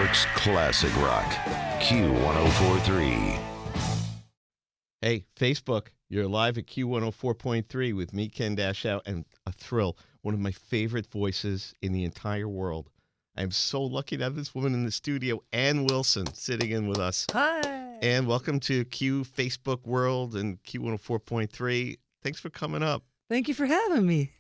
York's classic rock, Q1043. Hey, Facebook, you're live at Q104.3 with me, Ken Dashow, and a thrill, one of my favorite voices in the entire world. I'm so lucky to have this woman in the studio, Ann Wilson, sitting in with us. Hi. And welcome to Q Facebook World and Q104.3. Thanks for coming up. Thank you for having me.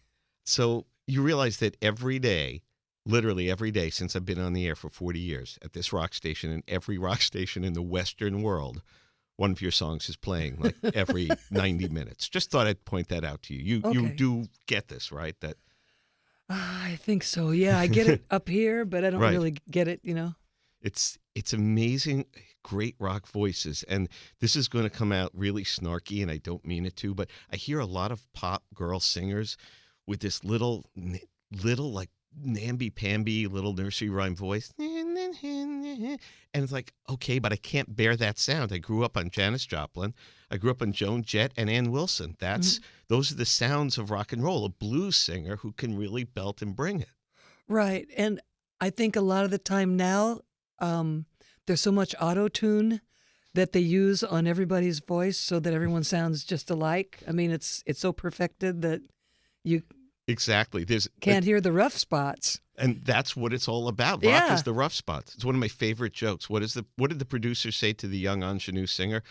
So you realize that every day, literally every day since I've been on the air for 40 years at this rock station and every rock station in the Western world, one of your songs is playing like every 90 minutes. Just thought I'd point that out to you. You do get this, right? That I think so. Yeah, I get it up here, but I don't really get it, you know. It's amazing, great rock voices. And this is going to come out really snarky, and I don't mean it to, but I hear a lot of pop girl singers with this little like namby-pamby little nursery rhyme voice. And it's like, okay, but I can't bear that sound. I grew up on Janis Joplin. I grew up on Joan Jett and Ann Wilson. Those are the sounds of rock and roll, a blues singer who can really belt and bring it. Right. And I think a lot of the time now, there's so much auto-tune that they use on everybody's voice so that everyone sounds just alike. I mean, it's so perfected that you exactly can't hear the rough spots. And that's what it's all about. Rock is the rough spots. It's one of my favorite jokes. What did the producer say to the young ingenue singer?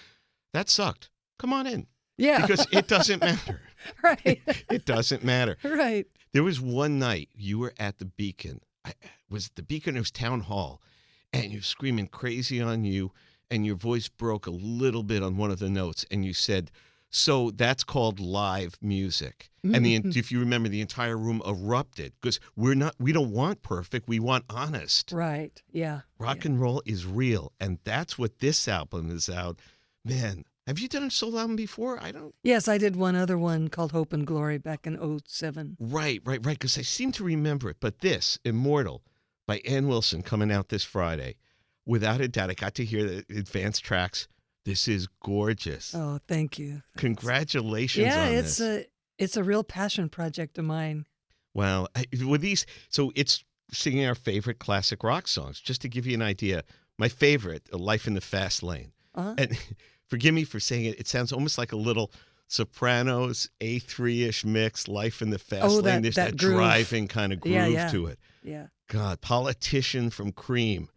That sucked. Come on in. Yeah. Because it doesn't matter. Right. It doesn't matter. Right. There was one night you were at the Beacon. It was Town Hall, and you're screaming Crazy on You, and your voice broke a little bit on one of the notes, and you said, so that's called live music. And if you remember, the entire room erupted because we don't want perfect. We want honest. Right. Yeah. Rock and roll is real. And that's what this album is out. Man, have you done a solo album before? Yes, I did one other one called Hope and Glory back in 2007. Right. Because I seem to remember it. But this, Immortal, by Ann Wilson, coming out this Friday. Without a doubt, I got to hear the advanced tracks. This is gorgeous. Oh, thank you. Congratulations on this. Yeah, it's a real passion project of mine. Wow. So it's singing our favorite classic rock songs. Just to give you an idea, my favorite, Life in the Fast Lane. Uh-huh. And forgive me for saying it, it sounds almost like a little Sopranos A3-ish mix, Life in the Fast Lane. There's that driving kind of groove to it. Yeah. God, Politician from Cream.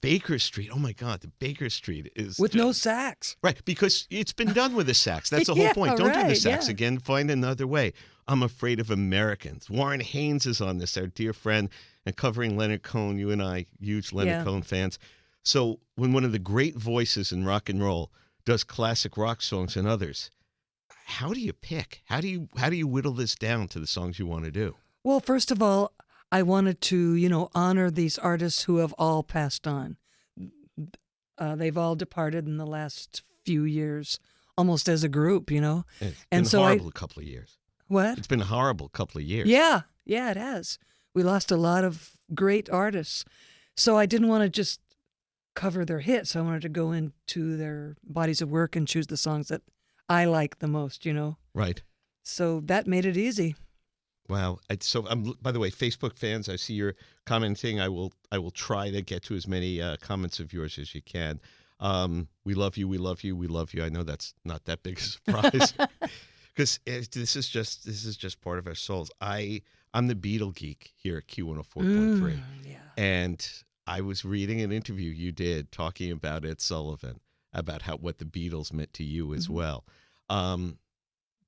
Baker Street. Oh my God, the Baker Street is with no sax. Right, because it's been done with the sax. That's the whole point. Don't do the sax again. Find another way. I'm Afraid of Americans. Warren Haynes is on this, our dear friend, and covering Leonard Cohen. You and I, huge Leonard Cohen fans. So when one of the great voices in rock and roll does classic rock songs and others, how do you pick? How do you whittle this down to the songs you want to do? Well, first of all, I wanted to, honor these artists who have all passed on. They've all departed in the last few years, almost as a group, It's and been so horrible a couple of years. What? It's been a horrible couple of years. Yeah, it has. We lost a lot of great artists. So I didn't want to just cover their hits. I wanted to go into their bodies of work and choose the songs that I like the most, Right. So that made it easy. Wow. By the way, Facebook fans, I see you're commenting. I will try to get to as many comments of yours as you can. We love you. We love you. We love you. I know that's not that big a surprise because this is just part of our souls. I'm the Beatle geek here at Q104.3. And I was reading an interview you did talking about Ed Sullivan, about what the Beatles meant to you as well.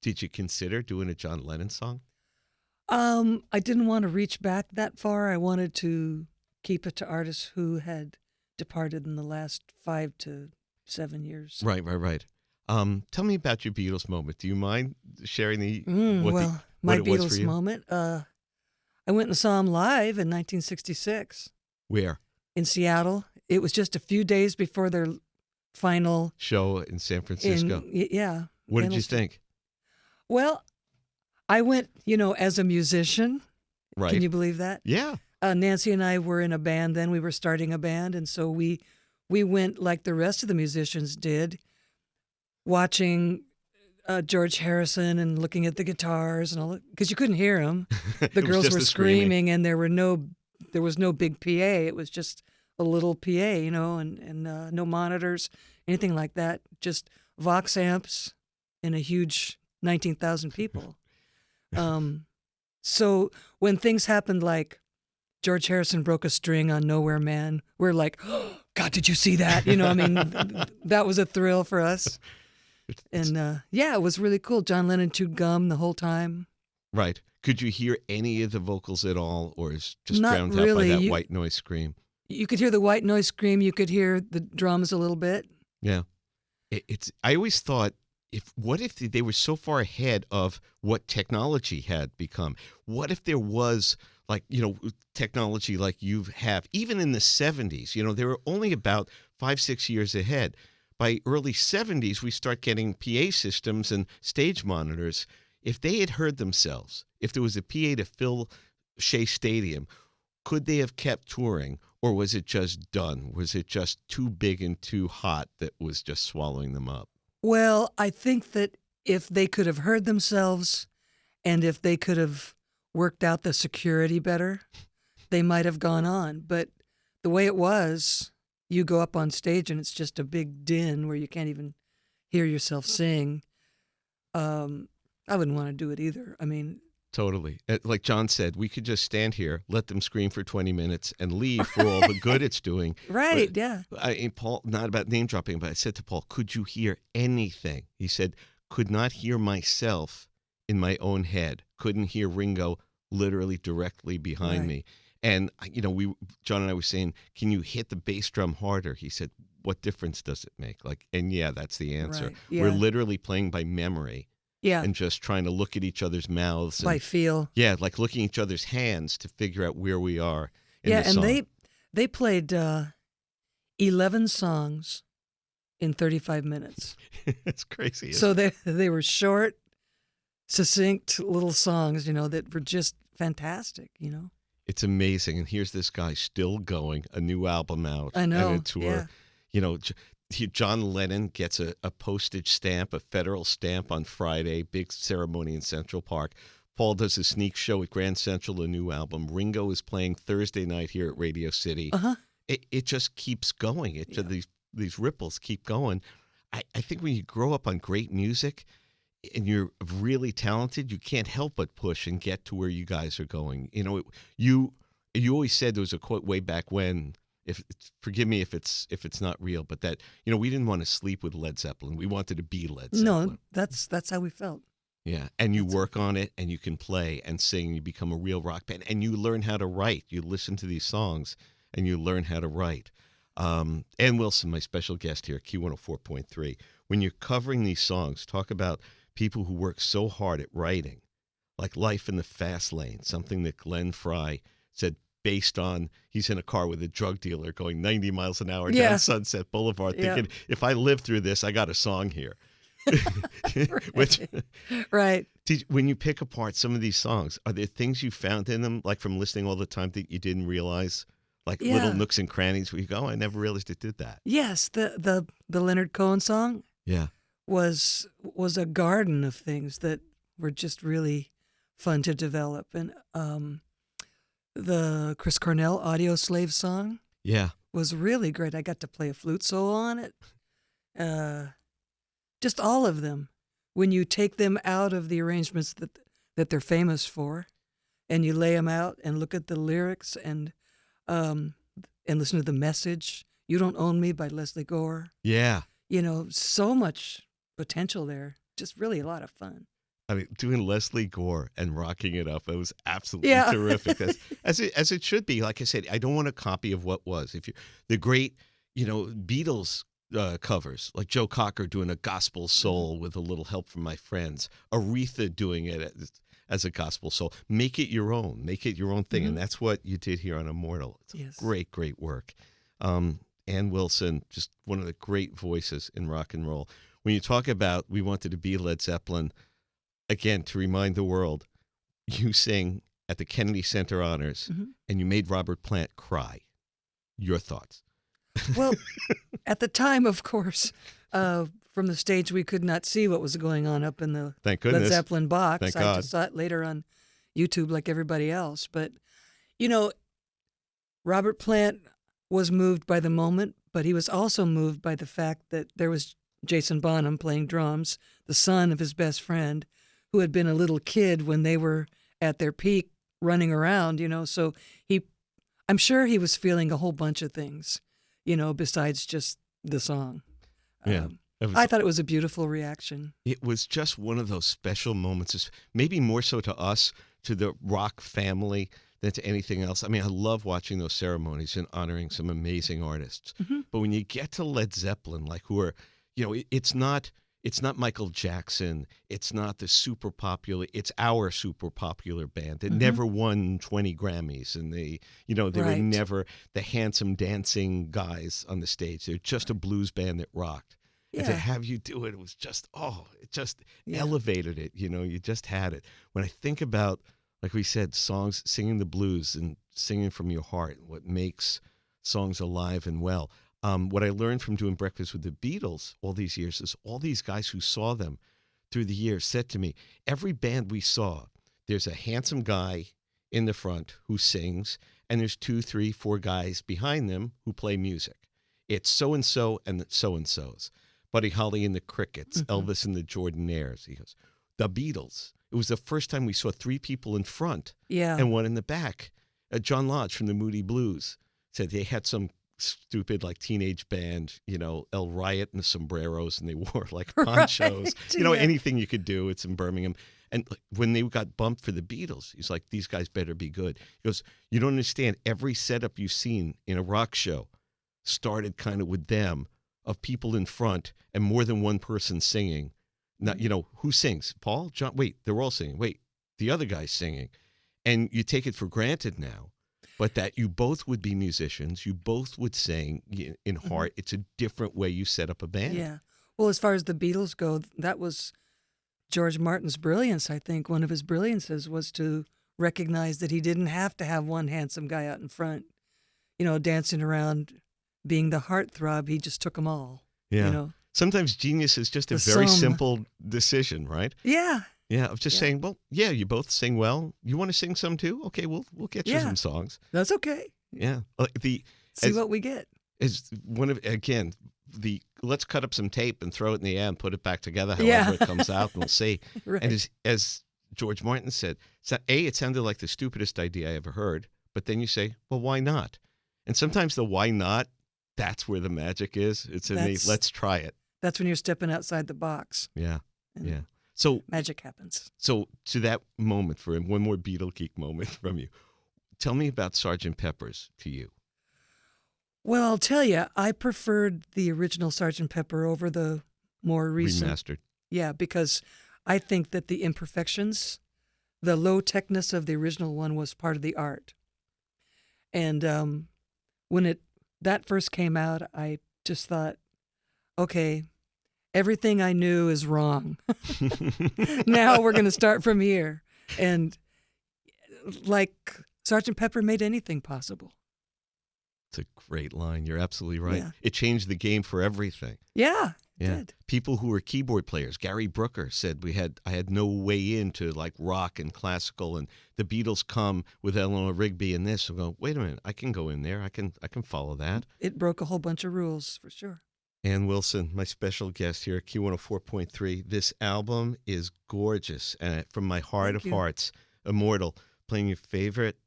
Did you consider doing a John Lennon song? I didn't want to reach back that far. I wanted to keep it to artists who had departed in the last 5 to 7 years. Right. Tell me about your Beatles moment. Do you mind sharing my Beatles moment? I went and saw them live in 1966. Where? In Seattle. It was just a few days before their final show in San Francisco. What did you think? Well, I went, as a musician. Right. Can you believe that? Yeah. Nancy and I were in a band then. We were starting a band, and so we went like the rest of the musicians did, watching George Harrison and looking at the guitars and all that, because you couldn't hear them. The girls were screaming, and there was no big PA. It was just a little PA, and no monitors, anything like that. Just Vox amps and a huge 19,000 people. So when things happened like George Harrison broke a string on Nowhere Man, we're like, oh, God, did you see that? That was a thrill for us. And yeah, it was really cool. John Lennon chewed gum the whole time. Right. Could you hear any of the vocals at all, or is just Not drowned really. out by that white noise scream? You could hear the white noise scream. You could hear the drums a little bit. Yeah. I always thought, what if they were so far ahead of what technology had become? What if there was technology like you have, even in the 70s, they were only about 5-6 years ahead. By early 70s, we start getting PA systems and stage monitors. If they had heard themselves, if there was a PA to fill Shea Stadium, could they have kept touring, or was it just done? Was it just too big and too hot that was just swallowing them up? Well, I think that if they could have heard themselves and if they could have worked out the security better, they might have gone on. But the way it was, you go up on stage and it's just a big din where you can't even hear yourself sing. I wouldn't want to do it either. I mean, totally. Like John said, we could just stand here, let them scream for 20 minutes and leave for all the good it's doing. Right, but, yeah. Paul, not about name dropping, but I said to Paul, could you hear anything? He said, could not hear myself in my own head. Couldn't hear Ringo literally directly behind me. And, John and I were saying, can you hit the bass drum harder? He said, what difference does it make? And yeah, that's the answer. Right, yeah. We're literally playing by memory. Yeah. And just trying to look at each other's mouths. By feel. Yeah, like looking at each other's hands to figure out where we are in the song. And they played 11 songs in 35 minutes. It's crazy. So they were short, succinct little songs, that were just fantastic, It's amazing. And here's this guy still going, a new album out. I know. And a tour. Yeah. John Lennon gets a postage stamp, a federal stamp on Friday, big ceremony in Central Park. Paul does a sneak show at Grand Central, a new album. Ringo is playing Thursday night here at Radio City. Uh-huh. It just keeps going. These ripples keep going. I think when you grow up on great music and you're really talented, you can't help but push and get to where you guys are going. You always said, there was a quote way back when, forgive me if it's not real, but that we didn't want to sleep with Led Zeppelin. We wanted to be Led Zeppelin. No, that's how we felt. Yeah, and you work on it, and you can play and sing. You become a real rock band, and you learn how to write. You listen to these songs, and you learn how to write. Ann Wilson, my special guest here, Q104.3. When you're covering these songs, talk about people who work so hard at writing, like Life in the Fast Lane, something that Glenn Frey said, based on he's in a car with a drug dealer going 90 miles an hour down Sunset Boulevard, thinking, if I live through this, I got a song here. Right. When you pick apart some of these songs, are there things you found in them, like from listening all the time, that you didn't realize? Like little nooks and crannies where you go, I never realized it did that. Yes, the Leonard Cohen song was a garden of things that were just really fun to develop. And the Chris Cornell Audio Slave song was really great. I got to play a flute solo on it. Just all of them. When you take them out of the arrangements that they're famous for, and you lay them out and look at the lyrics and listen to the message, "You Don't Own Me" by Leslie Gore. Yeah. So much potential there. Just really a lot of fun. I mean, doing Leslie Gore and rocking it up, it was absolutely terrific. As it should be. Like I said, I don't want a copy of what was. The great, Beatles covers, like Joe Cocker doing a gospel soul with a little help from my friends, Aretha doing it as a gospel soul. Make it your own. Make it your own thing. And that's what you did here on Immortal. It's great, great work. Ann Wilson, just one of the great voices in rock and roll. When you talk about we wanted to be Led Zeppelin, again, to remind the world, you sing at the Kennedy Center Honors and you made Robert Plant cry. Your thoughts? Well, at the time, of course, from the stage, we could not see what was going on up in the Led Zeppelin box. Thank I God. just saw it later on YouTube like everybody else. But, Robert Plant, was moved by the moment, but he was also moved by the fact that there was Jason Bonham playing drums, the son of his best friend, who had been a little kid when they were at their peak running around, So I'm sure he was feeling a whole bunch of things, besides just the song. Yeah. I thought it was a beautiful reaction. It was just one of those special moments, maybe more so to us, to the rock family, than to anything else. I mean, I love watching those ceremonies and honoring some amazing artists. Mm-hmm. But when you get to Led Zeppelin, like who are, it's not Michael Jackson. It's not the super popular. It's our super popular band that never won 20 Grammys, and they were never the handsome dancing guys on the stage. They're just a blues band that rocked. Yeah. And to have you do it, it was just, it just elevated it. You just had it. When I think about, like we said, songs, singing the blues and singing from your heart, what makes songs alive and well. What I learned from doing Breakfast with the Beatles all these years is all these guys who saw them through the years said to me, every band we saw, there's a handsome guy in the front who sings, and there's 2, 3, 4 guys behind them who play music. It's so-and-so and so-and-so's. Buddy Holly and the Crickets, Elvis and the Jordanaires. He goes, the Beatles. It was the first time we saw 3 people in front and 1 in the back. John Lodge from the Moody Blues said they had some stupid like teenage band, El Riot and the Sombreros, and they wore like ponchos, anything you could do. It's in Birmingham. And when they got bumped for the Beatles, he's like, these guys better be good. He goes, you don't understand. Every setup you've seen in a rock show started kind of with them, of people in front and more than one person singing. Not, who sings? Paul? John? Wait, they're all singing. Wait, the other guy's singing. And you take it for granted now, but that you both would be musicians, you both would sing in heart. It's a different way you set up a band. Yeah. Well, as far as the Beatles go, that was George Martin's brilliance, I think. One of his brilliances was to recognize that he didn't have to have one handsome guy out in front, dancing around, being the heartthrob. He just took them all. Yeah. Sometimes genius is just a very simple decision, right? Yeah. Yeah, of just saying, well, you both sing well. You want to sing some too? Okay, we'll get you some songs. That's okay. Yeah. See what we get. Is one of, again, let's cut up some tape and throw it in the air and put it back together however it comes out, and we'll see. Right. And as George Martin said, it sounded like the stupidest idea I ever heard, but then you say, well, why not? And sometimes the why not, that's where the magic is. It's let's try it. That's when you're stepping outside the box. Yeah, yeah. So magic happens. So to that moment, for one more Beatle geek moment from you, tell me about Sgt. Pepper's to you. Well, I'll tell you, I preferred the original Sgt. Pepper over the more recent. Remastered. Yeah, because I think that the imperfections, the low-techness of the original one was part of the art. And when that first came out, I just thought, okay, everything I knew is wrong. Now we're going to start from here. And like Sgt. Pepper made anything possible. It's a great line. You're absolutely right. Yeah. It changed the game for everything. Yeah, it did. People who were keyboard players, Gary Brooker said I had no way into like rock and classical, and the Beatles come with Eleanor Rigby and this. I go, wait a minute, I can go in there. I can follow that. It broke a whole bunch of rules for sure. Ann Wilson, my special guest here at Q104.3. This album is gorgeous, and from my heart of hearts, Immortal, playing your favorite,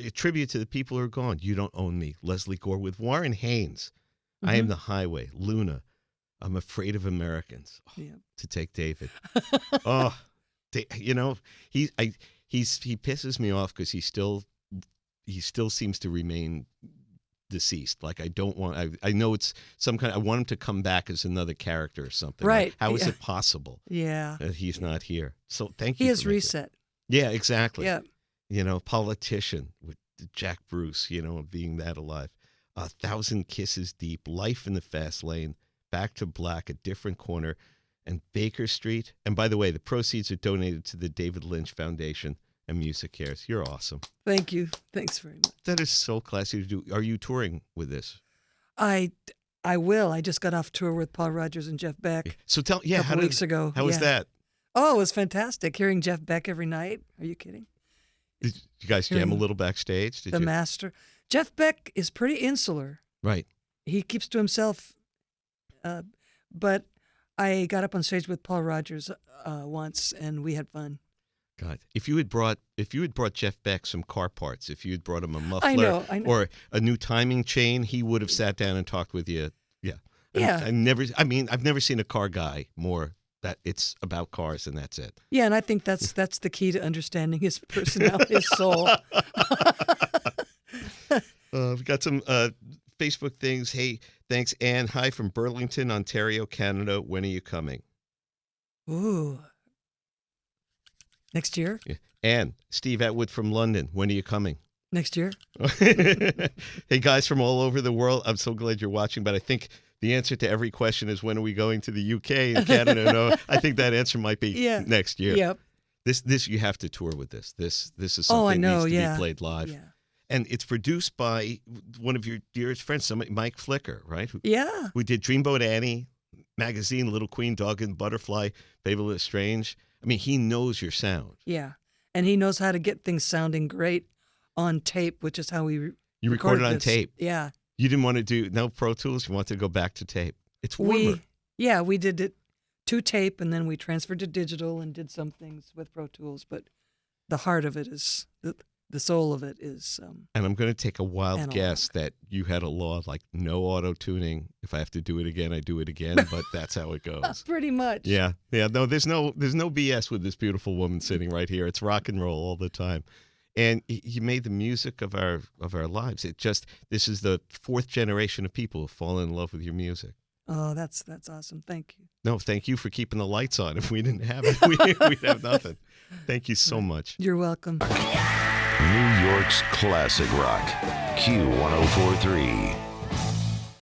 a tribute to the people who are gone. You Don't Own Me, Leslie Gore with Warren Haynes. I Am the Highway, Luna, I'm Afraid of Americans. To Take David. He pisses me off because he still seems to remain deceased. Like I know it's some kind. I want him to come back as another character or something. Right? Like, how is it possible? Yeah. That he's not here. So thank you. He has reset. Yeah, exactly. Yeah. Politician with Jack Bruce. Being that alive. 1,000 Kisses Deep, Life in the Fast Lane, Back to Black, A Different Corner, and Baker Street. And by the way, the proceeds are donated to the David Lynch Foundation and Music Cares. You're awesome. Thank you. Thanks very much. That is so classy to do. Are you touring with this? I will. I just got off tour with Paul Rodgers and Jeff Beck. So a couple weeks ago. How was that? Oh, it was fantastic. Hearing Jeff Beck every night. Are you kidding? Did you guys jam a little backstage? Master. Jeff Beck is pretty insular. Right. He keeps to himself. But I got up on stage with Paul Rogers once, and we had fun. God, if you had brought Jeff Beck some car parts, if you had brought him a muffler I know. or a new timing chain, he would have sat down and talked with you. Yeah. Yeah. I've never seen a car guy more that it's about cars and that's it. Yeah, and I think that's the key to understanding his personality, his soul. We've got some Facebook things. Hey, thanks, Anne. Hi from Burlington, Ontario, Canada. When are you coming? Ooh. Next year? Yeah. Anne, Steve Atwood from London. When are you coming? Next year? Hey, guys from all over the world. I'm so glad you're watching, but I think the answer to every question is when are we going to the UK and Canada? No, I think that answer might be next year. Yep. This you have to tour with this. This is something that needs to be played live. Yeah. And it's produced by one of your dearest friends, Mike Flicker, right? Yeah. Who did Dreamboat Annie magazine, Little Queen, Dog and Butterfly, Baby Little Strange. I mean, he knows your sound. Yeah. And he knows how to get things sounding great on tape, which is how we You recorded on this. tape. Yeah. You didn't want to do no Pro Tools. You wanted to go back to tape. It's warmer. We did it to tape, and then we transferred to digital and did some things with Pro Tools. But the heart of it is the soul of it is. And I'm going to take a wild analog. guess that you had a law like no auto tuning. If I have to do it again, I do it again. But that's how it goes. Pretty much. Yeah. No, there's no BS with this beautiful woman sitting right here. It's rock and roll all the time. And you made the music of our lives. This is the fourth generation of people who fall in love with your music. Oh, that's awesome. Thank you. No, thank you for keeping the lights on. If we didn't have it, we'd have nothing. Thank you so much. You're welcome. New York's classic rock, Q1043.